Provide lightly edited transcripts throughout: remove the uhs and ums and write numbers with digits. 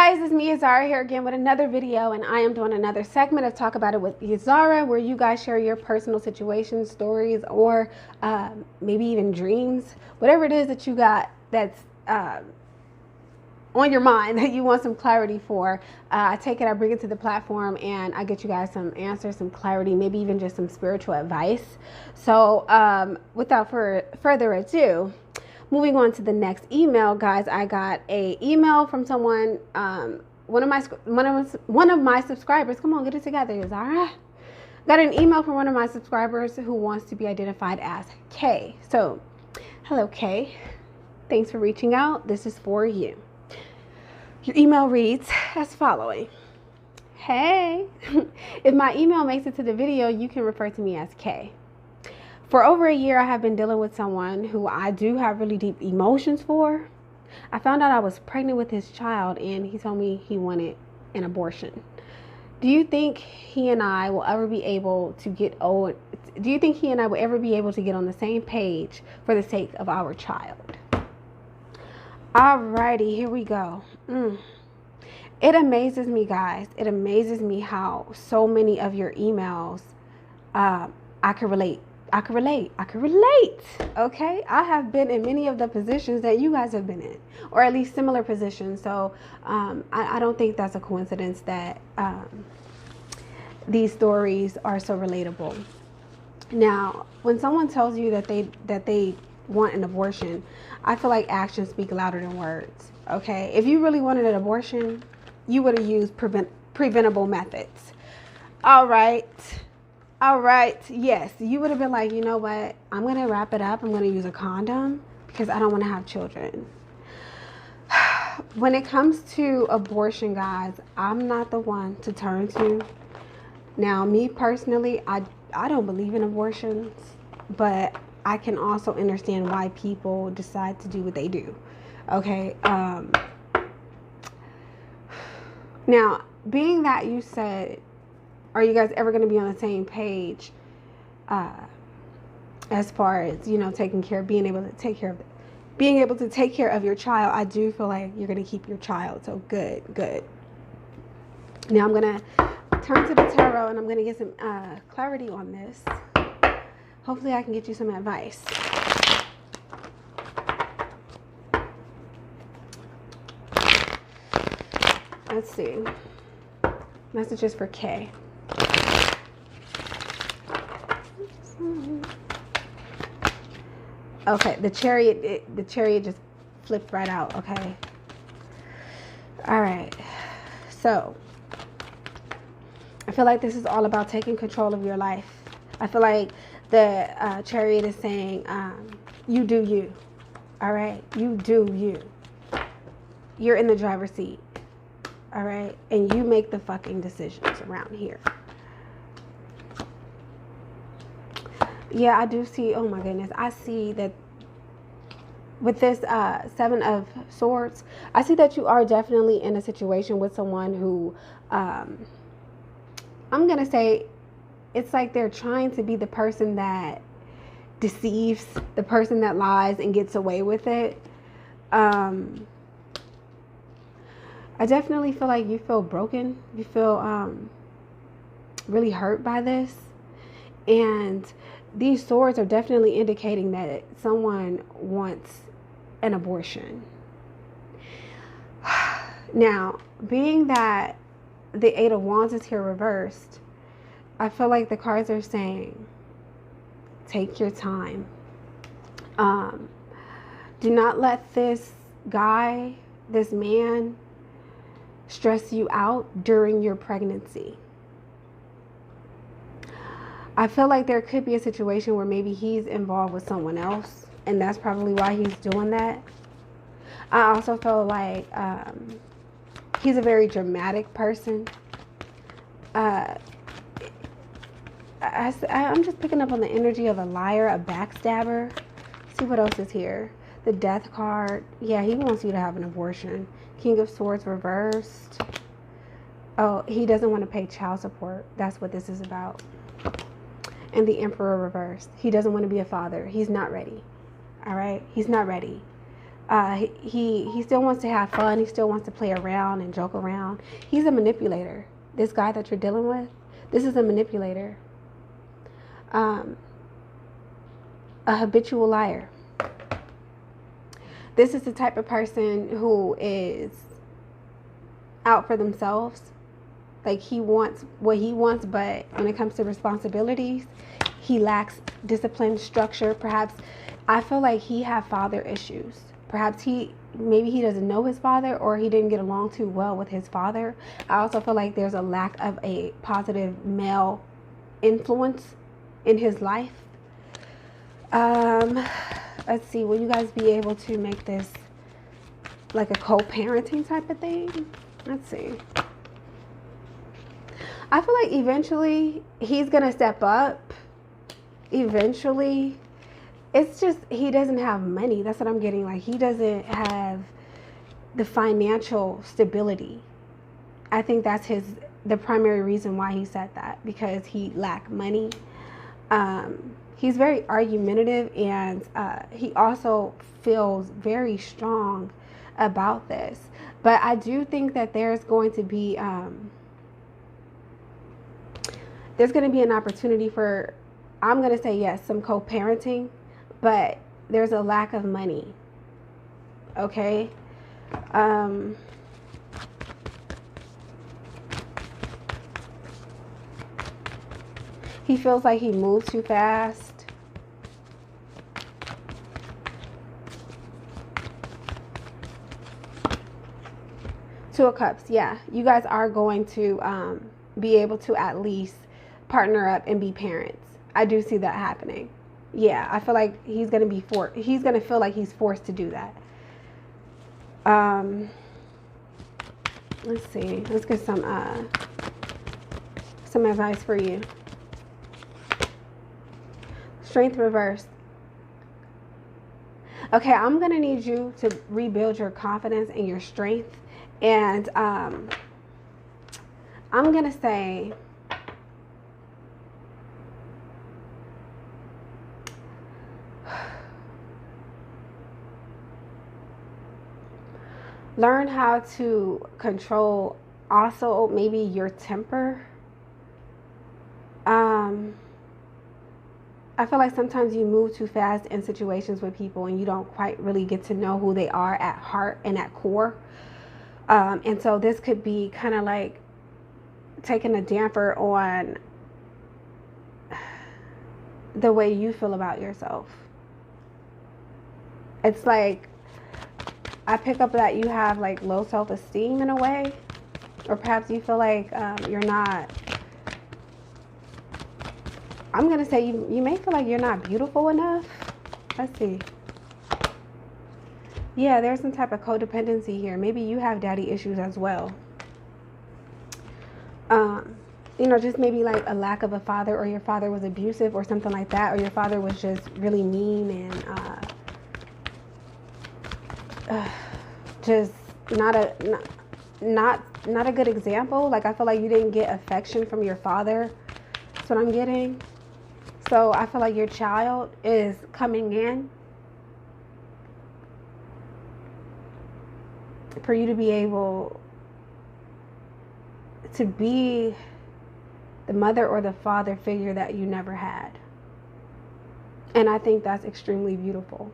guys, it's me, Zara, here again with another video, and I am doing another segment of Talk About It with Zara, where you guys share your personal situations, stories, or maybe even dreams, whatever it is that you got that's on your mind that you want some clarity for. I take it, I bring it to the platform, and I get you guys some answers, some clarity, maybe even just some spiritual advice. So without further ado, moving on to the next email, guys, I got a email from someone, one of my subscribers. Come on, get it together, Zara. Got an email from one of my subscribers who wants to be identified as Kay. So, hello, Kay. Thanks for reaching out. This is for you. Your email reads as following. Hey, if my email makes it to the video, you can refer to me as Kay. For over a year, I have been dealing with someone who I do have really deep emotions for. I found out I was pregnant with his child, and he told me he wanted an abortion. Do you think he and I will ever be able to get on the same page for the sake of our child? Alrighty, here we go. It amazes me, guys. It amazes me how so many of your emails, I can relate. Okay, I have been in many of the positions that you guys have been in, or at least similar positions. So I don't think that's a coincidence that these stories are so relatable. Now, when someone tells you that they want an abortion, I feel like actions speak louder than words. Okay, if you really wanted an abortion, you would have used preventable methods. All right, yes, you would have been like, you know what, I'm going to wrap it up. I'm going to use a condom because I don't want to have children. When it comes to abortion, guys, I'm not the one to turn to. Now, me personally, I don't believe in abortions, but I can also understand why people decide to do what they do. Okay. Now, being that you said, are you guys ever going to be on the same page as far as, you know, being able to take care of your child? I do feel like you're going to keep your child. So good. Now I'm going to turn to the tarot, and I'm going to get some clarity on this. Hopefully I can get you some advice. Let's see. Messages for Kay. Okay, the chariot just flipped right out. Okay. All right. So, I feel like this is all about taking control of your life. I feel like the chariot is saying, you do you. All right? You do you. You're in the driver's seat. All right? And you make the fucking decisions around here. Yeah, I do see, oh my goodness, I see that with this Seven of Swords, I see that you are definitely in a situation with someone who, I'm going to say, it's like they're trying to be the person that deceives, the person that lies and gets away with it. I definitely feel like you feel broken. You feel really hurt by this. And these swords are definitely indicating that someone wants an abortion. Now, being that the Eight of Wands is here reversed, I feel like the cards are saying, take your time. Do not let this guy, this man, stress you out during your pregnancy. I feel like there could be a situation where maybe he's involved with someone else, and that's probably why he's doing that. I also feel like he's a very dramatic person. I'm just picking up on the energy of a liar, a backstabber. Let's see what else is here. The Death card. Yeah, he wants you to have an abortion. King of Swords reversed. Oh, he doesn't want to pay child support. That's what this is about. And the Emperor reversed. He doesn't want to be a father. He's not ready. All right? He's not ready. He still wants to have fun. He still wants to play around and joke around. He's a manipulator. This guy that you're dealing with, this is a manipulator. A habitual liar. This is the type of person who is out for themselves. Like, he wants what he wants, but when it comes to responsibilities, he lacks discipline, structure. Perhaps, I feel like he has father issues. Perhaps maybe he doesn't know his father, or he didn't get along too well with his father. I also feel like there's a lack of a positive male influence in his life. Let's see, will you guys be able to make this like a co-parenting type of thing? Let's see. I feel like eventually he's gonna step up. Eventually. It's just he doesn't have money. That's what I'm getting. Like, he doesn't have the financial stability. I think that's the primary reason why he said that, because he lacked money. He's very argumentative, and he also feels very strong about this. But I do think that there's going to be an opportunity for, I'm going to say yes, some co-parenting, but there's a lack of money. Okay? He feels like he moved too fast. Two of Cups, yeah. You guys are going to be able to at least partner up and be parents. I do see that happening. Yeah, I feel like he's going to feel like he's forced to do that. Let's see. Let's get some advice for you. Strength reversed. Okay, I'm going to need you to rebuild your confidence and your strength. And I'm going to say, learn how to control also maybe your temper. I feel like sometimes you move too fast in situations with people and you don't quite really get to know who they are at heart and at core. And so this could be kind of like taking a damper on the way you feel about yourself. It's like, I pick up that you have like low self-esteem in a way, or perhaps you feel like you're not, I'm going to say you may feel like you're not beautiful enough. Let's see. Yeah, there's some type of codependency here. Maybe you have daddy issues as well. Just maybe like a lack of a father, or your father was abusive or something like that, or your father was just really mean and just not a good example. Like, I feel like you didn't get affection from your father. That's what I'm getting. So I feel like your child is coming in for you to be able to be the mother or the father figure that you never had. And I think that's extremely beautiful.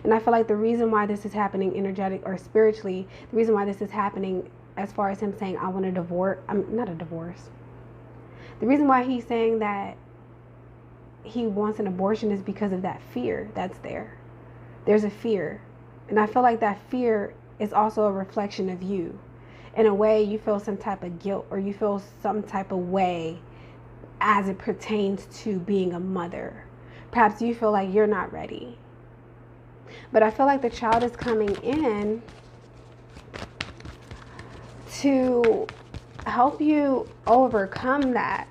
And I feel like the reason why this is happening energetic or spiritually, the reason why this is happening as far as him saying, I want a divorce, not a divorce. The reason why he's saying that he wants an abortion is because of that fear that's there. There's a fear. And I feel like that fear is also a reflection of you. In a way, you feel some type of guilt, or you feel some type of way as it pertains to being a mother. Perhaps you feel like you're not ready. But I feel like the child is coming in to help you overcome that.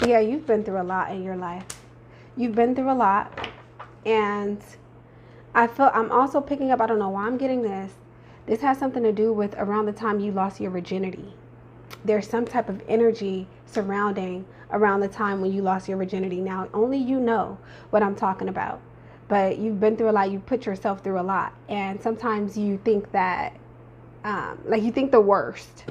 Yeah, you've been through a lot in your life. You've been through a lot. And I'm also picking up, I don't know why I'm getting this. This has something to do with around the time you lost your virginity. there's some type of energy surrounding around the time when you lost your virginity. Now, only you know what I'm talking about, but you've been through a lot. You put yourself through a lot, and sometimes you think that, like, you think the worst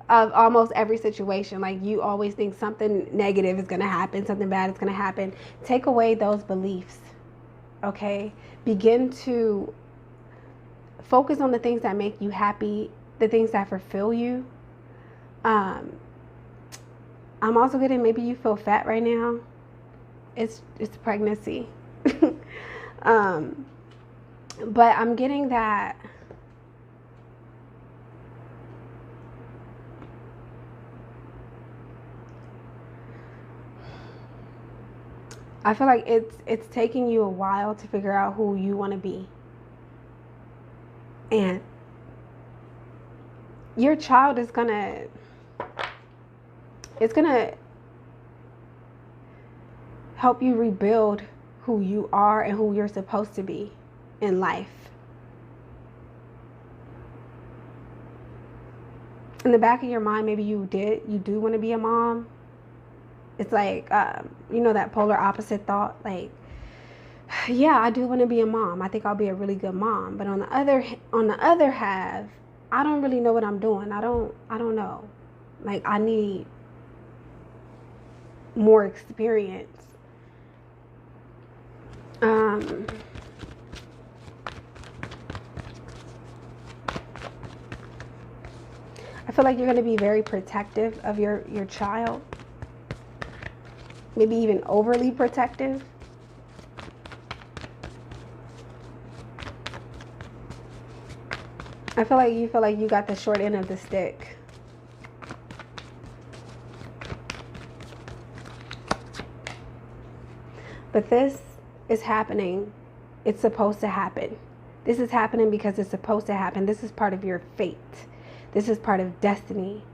of almost every situation. Like, you always think something negative is going to happen, something bad is going to happen. Take away those beliefs, okay? Begin to focus on the things that make you happy, the things that fulfill you. I'm also getting, maybe you feel fat right now. It's pregnancy. But I'm getting that I feel like it's taking you a while to figure out who you want to be. And your child is gonna help you rebuild who you are and who you're supposed to be in life. In the back of your mind, maybe you do want to be a mom. It's like, that polar opposite thought, like, yeah, I do want to be a mom. I think I'll be a really good mom. But on the other half, I don't really know what I'm doing. I don't know. Like, I need more experience. I feel like you're going to be very protective of your child. Maybe even overly protective. I feel like you got the short end of the stick. But this is happening. It's supposed to happen. This is happening because it's supposed to happen. This is part of your fate. This is part of destiny.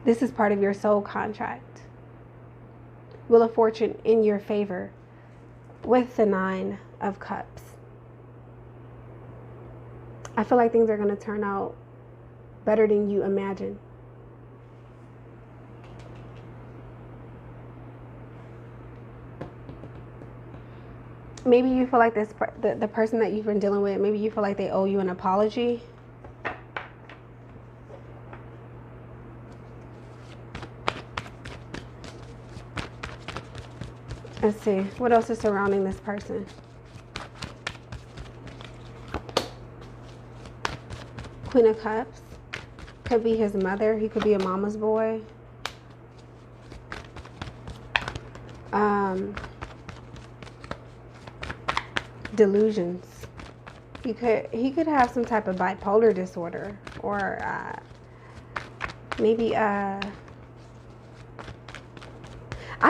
This is part of your soul contract. Wheel of Fortune in your favor with the 9 of Cups. I feel like things are going to turn out better than you imagine. Maybe you feel like the person that you've been dealing with, maybe you feel like they owe you an apology. Let's see. What else is surrounding this person? Queen of Cups. Could be his mother. He could be a mama's boy. Delusions. He could have some type of bipolar disorder, or maybe I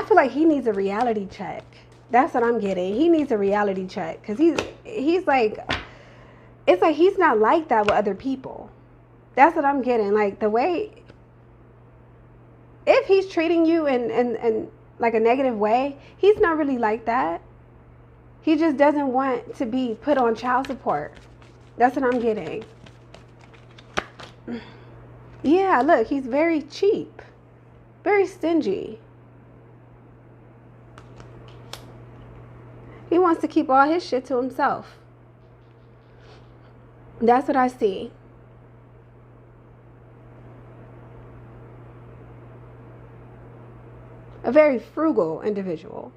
feel like he needs a reality check. That's what I'm getting. He needs a reality check, because he's like, it's like he's not like that with other people. That's what I'm getting. Like, the way, if he's treating you in like a negative way, he's not really like that. He just doesn't want to be put on child support. That's what I'm getting. Yeah, look, he's very cheap, very stingy. He wants to keep all his shit to himself. That's what I see. A very frugal individual.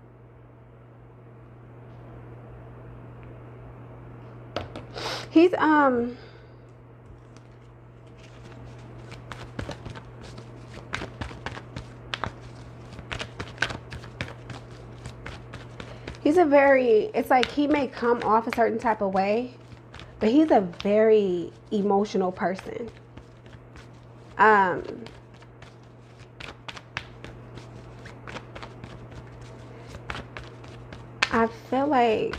He's it's like he may come off a certain type of way, but he's a very emotional person. I feel like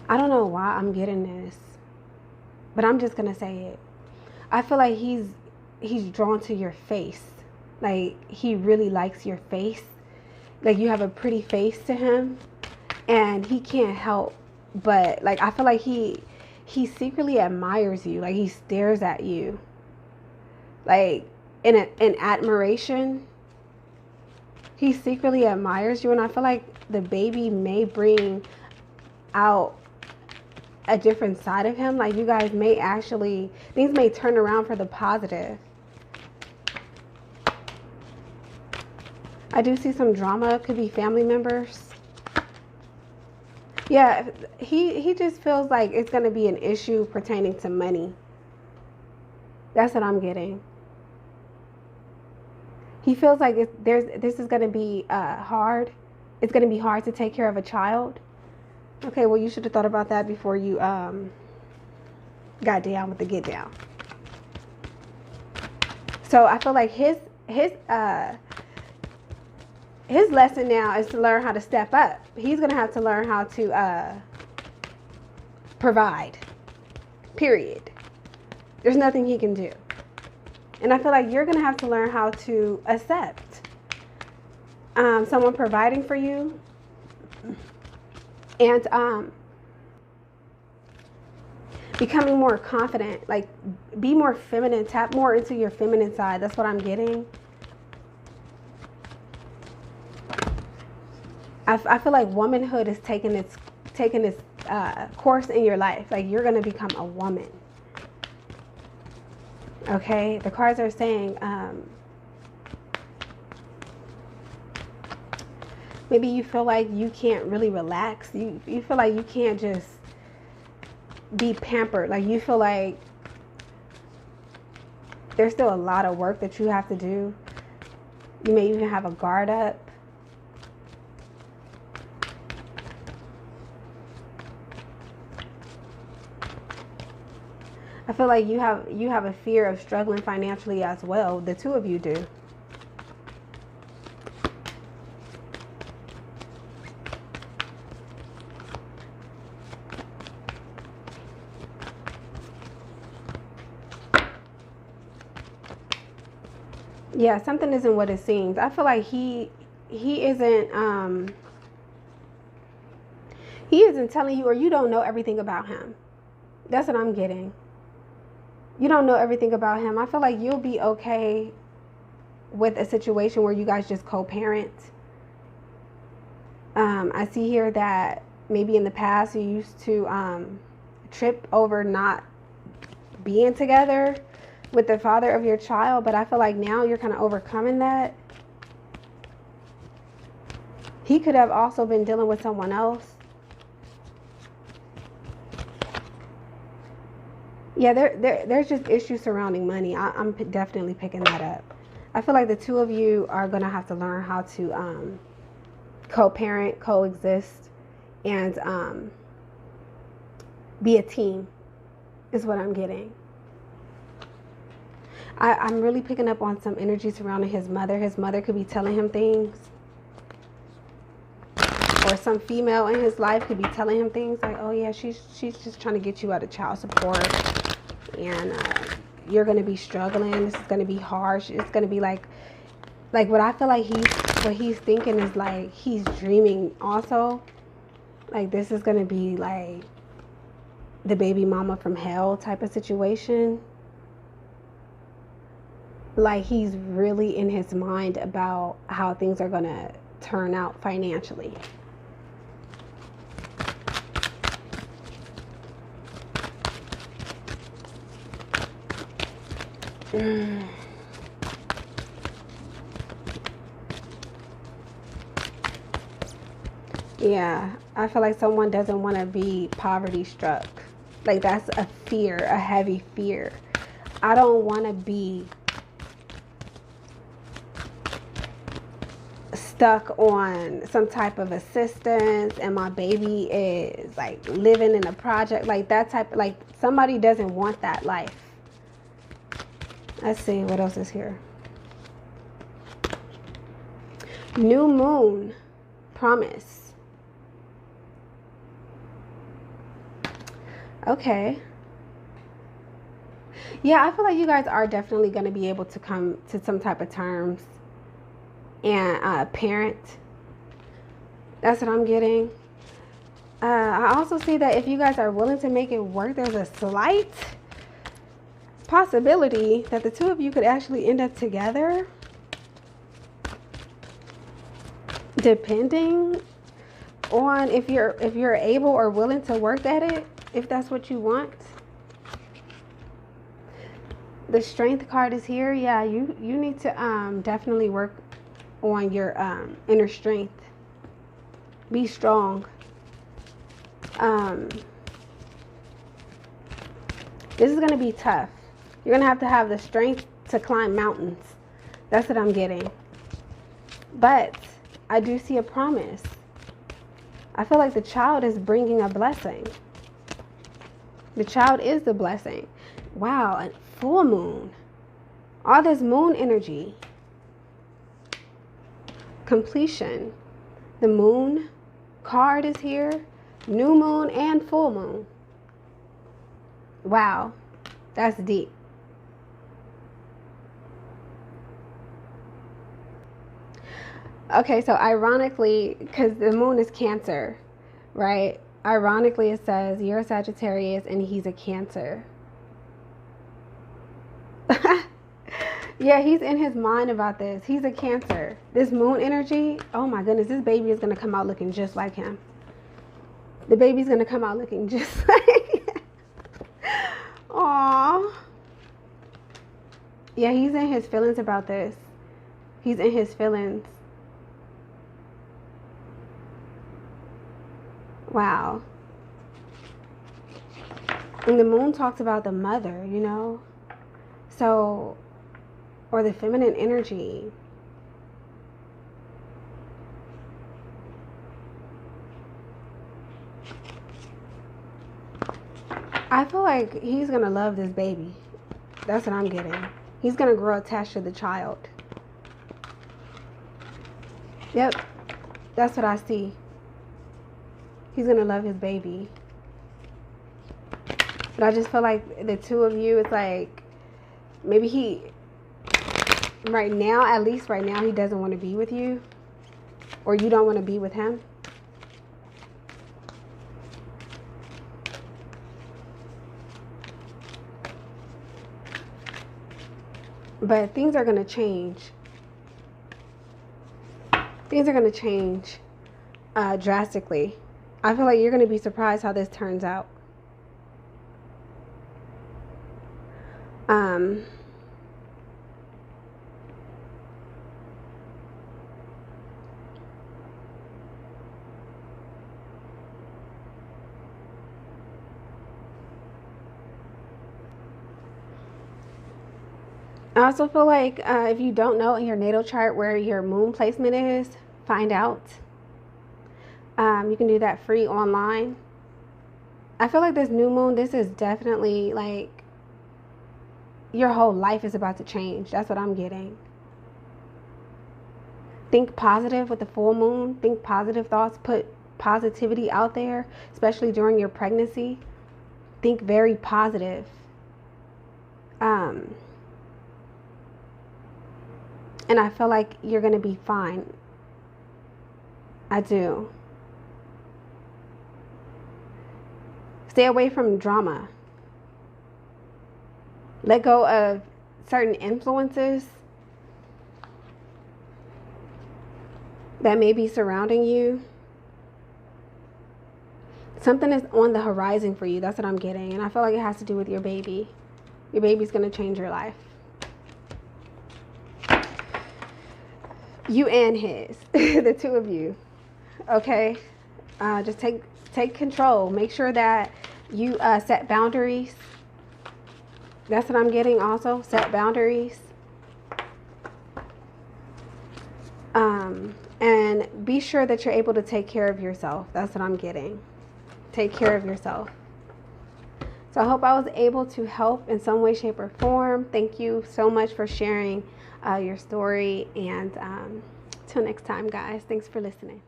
I don't know why I'm getting this, but I'm just gonna say it. I feel like he's drawn to your face. Like, he really likes your face. Like, you have a pretty face to him, and he can't help but like I feel like he secretly admires you. Like he stares at you, like in admiration. He secretly admires you, and I feel like the baby may bring out a different side of him. Like you guys may actually, things may turn around for the positive. I do see some drama. Could be family members. Yeah, he just feels like it's going to be an issue pertaining to money. That's what I'm getting. He feels like this is going to be hard. It's going to be hard to take care of a child. Okay, well, you should have thought about that before you got down with the get down. So I feel like his lesson now is to learn how to step up. He's going to have to learn how to provide, period. There's nothing he can do. And I feel like you're going to have to learn how to accept someone providing for you. And becoming more confident. Like, be more feminine. Tap more into your feminine side. That's what I'm getting. I feel like womanhood is taking its course in your life. Like, you're going to become a woman. Okay? The cards are saying maybe you feel like you can't really relax. You feel like you can't just be pampered. Like, you feel like there's still a lot of work that you have to do. You may even have a guard up. I feel like you have a fear of struggling financially as well. The two of you do. Yeah, something isn't what it seems. I feel like he isn't telling you, or you don't know everything about him. That's what I'm getting. You don't know everything about him. I feel like you'll be okay with a situation where you guys just co-parent. I see here that maybe in the past you used to trip over not being together with the father of your child, but I feel like now you're kind of overcoming that. He could have also been dealing with someone else. Yeah, there's just issues surrounding money. I'm definitely picking that up. I feel like the two of you are going to have to learn how to co-parent, coexist, and be a team is what I'm getting. I'm really picking up on some energy surrounding his mother. His mother could be telling him things. Or some female in his life could be telling him things like, oh yeah, she's just trying to get you out of child support. And you're going to be struggling. This is going to be harsh. It's going to be like what I feel like he's thinking is like he's dreaming also. Like this is going to be like the baby mama from hell type of situation. Like he's really in his mind about how things are going to turn out financially. Yeah, I feel like someone doesn't want to be poverty struck. Like that's a fear, a heavy fear. I don't want to be stuck on some type of assistance and my baby is like living in a project, like that type. Like somebody doesn't want that life. Let's see what else is here. New moon, promise. Okay. Yeah, I feel like you guys are definitely going to be able to come to some type of terms and parent. That's what I'm getting. I also see that if you guys are willing to make it work, there's a slight possibility that the two of you could actually end up together, depending on if you're able or willing to work at it, if that's what you want. The Strength card is here. Yeah, you need to definitely work on your inner strength. Be strong. This is going to be tough. You're going to have the strength to climb mountains. That's what I'm getting. But I do see a promise. I feel like the child is bringing a blessing. The child is the blessing. Wow, a full moon. All this moon energy. Completion. The moon card is here. New moon and full moon. Wow, that's deep. Okay, so ironically, because the moon is Cancer, right? Ironically, it says you're a Sagittarius and he's a Cancer. Yeah, he's in his mind about this. He's a Cancer. This moon energy, oh my goodness, this baby is going to come out looking just like him. The baby's going to come out looking just like him. Aww. Yeah, he's in his feelings about this. He's in his feelings. Wow. And the moon talks about the mother, you know? So, or the feminine energy. I feel like he's going to love this baby. That's what I'm getting. He's going to grow attached to the child. Yep. That's what I see. He's going to love his baby. But I just feel like the two of you, it's like, maybe he, right now, at least right now, he doesn't want to be with you. Or you don't want to be with him. But things are going to change. Things are going to change drastically. I feel like you're going to be surprised how this turns out. I also feel like if you don't know in your natal chart where your moon placement is, find out. You can do that free online. I feel like this new moon, this is definitely like your whole life is about to change. That's what I'm getting. Think positive with the full moon. Think positive thoughts. Put positivity out there, especially during your pregnancy. Think very positive. And I feel like you're going to be fine. I do. Stay away from drama. Let go of certain influences that may be surrounding you. Something is on the horizon for you. That's what I'm getting. And I feel like it has to do with your baby. Your baby's going to change your life. You and his. The two of you. Okay? Just take control. Make sure that you set boundaries. That's what I'm getting also. Set boundaries. And be sure that you're able to take care of yourself. That's what I'm getting. Take care of yourself. So I hope I was able to help in some way, shape, or form. Thank you so much for sharing your story. And till next time, guys. Thanks for listening.